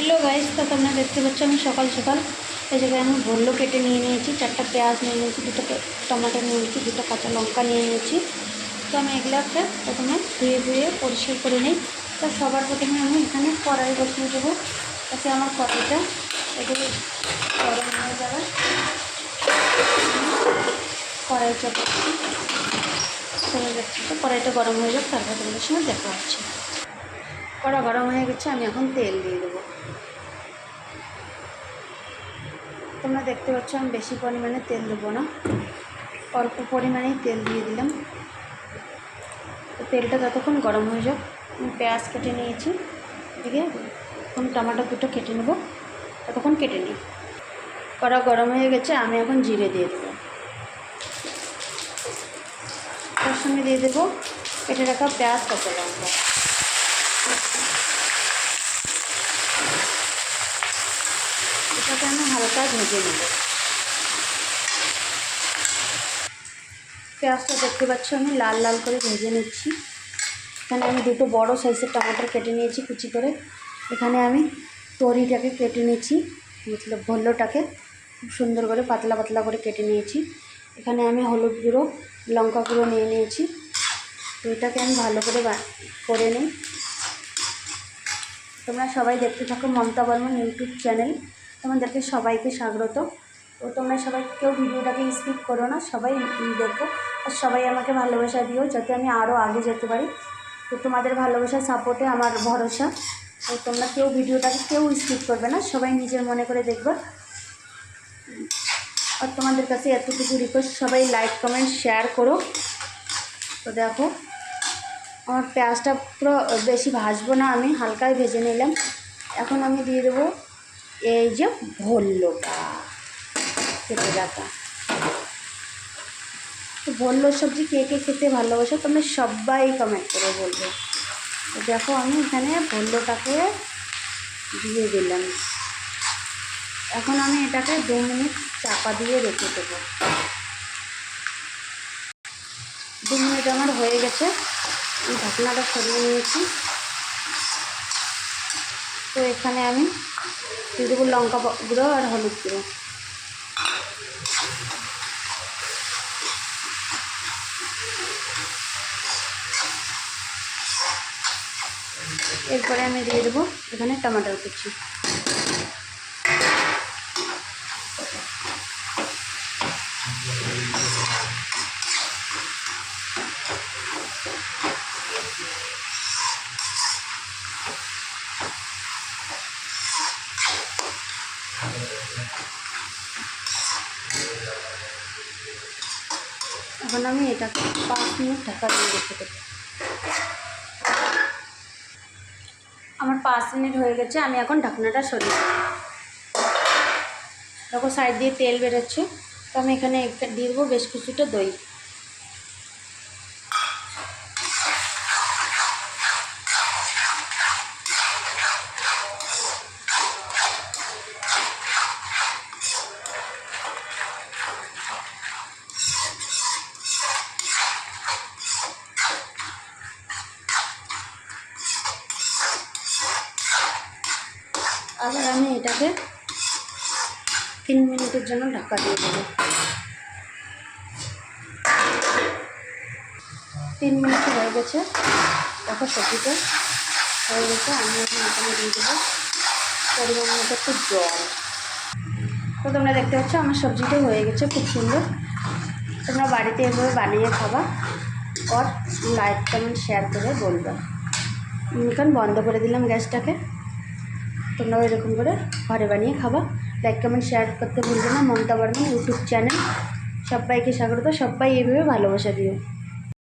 Hello guys, तो তোমরা দেখতে পাচ্ছ আমি সকাল সকাল এই জায়গায় আমি ভল্লো কেটে নিয়ে নিয়েছি, 4টা পেঁয়াজ নিয়ে নিয়েছি, 2টো টমেটো নিয়ে নিয়েছি, 2টো কাঁচা লঙ্কা নিয়ে নিয়েছি। তো আমি এগুলোকে প্রথমে ধুয়ে পরিষ্কার করে নিই। তো সবার প্রথমে আমি এখানে কড়াই বসিয়ে দেবো, তাতে আমার কড়াইটা এগুলো গরম হয়ে যাবে। কড়াই চাপাচ্ছি, চলে যাচ্ছে। তো কড়াইটা গরম হয়ে যাক, তারপর তোমাদের সঙ্গে দেখা হচ্ছে। কড়া গরম হয়ে গেছে, আমি এখন তেল দিয়ে দেবো। তোমরা দেখতে পাচ্ছ আমি বেশি পরিমাণে তেল দেবো না, অল্প পরিমাণেই তেল দিয়ে দিলাম। তো তেলটা যতক্ষণ গরম হয়ে যাক, আমি পেঁয়াজ কেটে নিয়েছি, এদিকে এখন টমেটো 2টো কেটে নেব, ততক্ষণ কেটে নিই। কড়া গরম হয়ে গেছে, আমি এখন জিরে দিয়ে দেবো। তার সঙ্গে দিয়ে দেবো কেটে রাখা পেঁয়াজ, কাঁচা লঙ্কা। এটাকে আমি হালকা ভেজে নেব। পেঁয়াজটা দেখতে পাচ্ছ আমি লাল লাল করে ভেজে নিচ্ছি। এখানে আমি 2টো বড় সাইজের টমেটো কেটে নিয়েছি কুচি করে। এখানে আমি তরিটাকে কেটে নিয়েছি, মতলব ভল্লোটাকে খুব সুন্দর করে পাতলা পাতলা করে কেটে নিয়েছি। এখানে আমি হলুদ গুঁড়ো, লঙ্কা গুঁড়ো নিয়ে নিয়েছি। তো এটাকে আমি ভালো করে নিই। তোমরা সবাই দেখতে থাকো মমতা বর্মন ইউটিউব চ্যানেল, তোমাদেরকে সবাইকে স্বাগত। তো তোমরা সবাই কেউ ভিডিওটাকে স্কিপ করো না, সবাই দেখো আর সবাই আমাকে ভালোবাসা দিও, যাতে আমি আরও আগে যেতে পারি। তো তোমাদের ভালোবাসা সাপোর্টে আমার ভরসা। তো তোমরা কেউ ভিডিওটাকে স্কিপ করবে না, সবাই নিজের মনে করে দেখবে। আর তোমাদের কাছে এতটুকু রিকোয়েস্ট, সবাই লাইক কমেন্ট শেয়ার করো। তো দেখো আমার পেঁয়াজটা পুরো বেশি ভাজবো না, আমি হালকাই ভেজে নিলাম। এখন আমি দিয়ে দেবো এই যে ভল্লোটা কেটে রাখা। তো ভল্লোর সবজি কে কে খেতে ভালোবাসো তোমরা সবাই কমেন্ট করে বলবে। তো দেখো আমি এখানে ভল্লোটাকে দিয়ে দিলাম। এখন আমি এটাকে 2 মিনিট চাপা দিয়ে রেখে দেবো। 2 মিনিট আমার হয়ে গেছে, আমি ঢাকনাটা সরিয়ে নিয়েছি। তো এখানে আমি দিয়ে দেবো লঙ্কা গুঁড়ো আর হলুদ গুঁড়ো। এরপরে আমি দিয়ে দেবো এখানে টমেটো কুচি। এখন আমি এটাকে 5 মিনিট ঢাকা দিয়ে রেখে দেবো। আমার 5 মিনিট হয়ে গেছে, আমি এখন ঢাকনাটা সরিয়ে দেবো। দেখো সাইড দিয়ে তেল বেরোচ্ছে। তো আমি এখানে দিয়ে দেবো বেশ কিছুটা দই। আবার আমি এটাকে 3 মিনিটের জন্য ঢাকা দিয়ে দেবো। 3 মিনিট হয়ে গেছে, দেখো সবজিটা হয়ে গেছে। আমি এখন এখানে দিয়ে দেবো পরিমাণ মতো একটু জল। তো তোমরা দেখতে পাচ্ছ আমার সবজিটা হয়ে গেছে খুব সুন্দর। তোমরা বাড়িতে এভাবে বানিয়ে খাবা, আর লাইক কমেন্ট শেয়ার করে বলবে। এখন বন্ধ করে দিলাম গ্যাসটাকে। তোমরাও এরকম করে ঘরে বানিয়ে খাবা। লাইক কমেন্ট শেয়ার করতে ভুলবে না। মমতা বর্মন ইউটিউব চ্যানেল, সবাইকে স্বাগত। সবাই এইভাবে ভালোবাসা দিও।